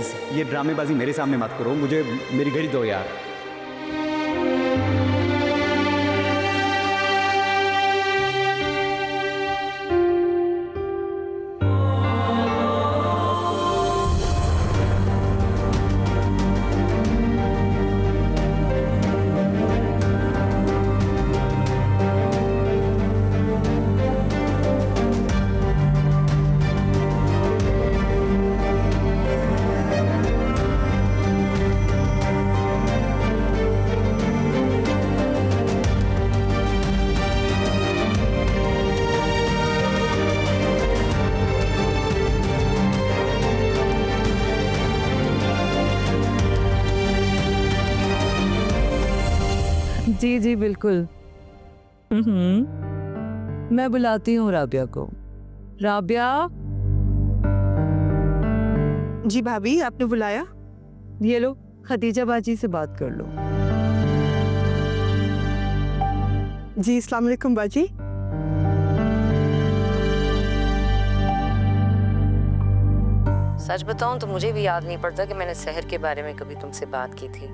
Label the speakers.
Speaker 1: Please ये ड्रामेबाजी मेरे सामने मत करो, मुझे मेरी घड़ी दो यार।
Speaker 2: जी जी बिल्कुल। मैं बुलाती हूँ राबिया को। राबिया,
Speaker 3: जी भाभी, आपने बुलाया?
Speaker 2: ये लो खदीजा बाजी से बात कर लो।
Speaker 3: जी अस्सलाम वालेकुम बाजी।
Speaker 4: सच बताऊं तो मुझे भी याद नहीं पड़ता कि मैंने शहर के बारे में कभी तुमसे बात की थी।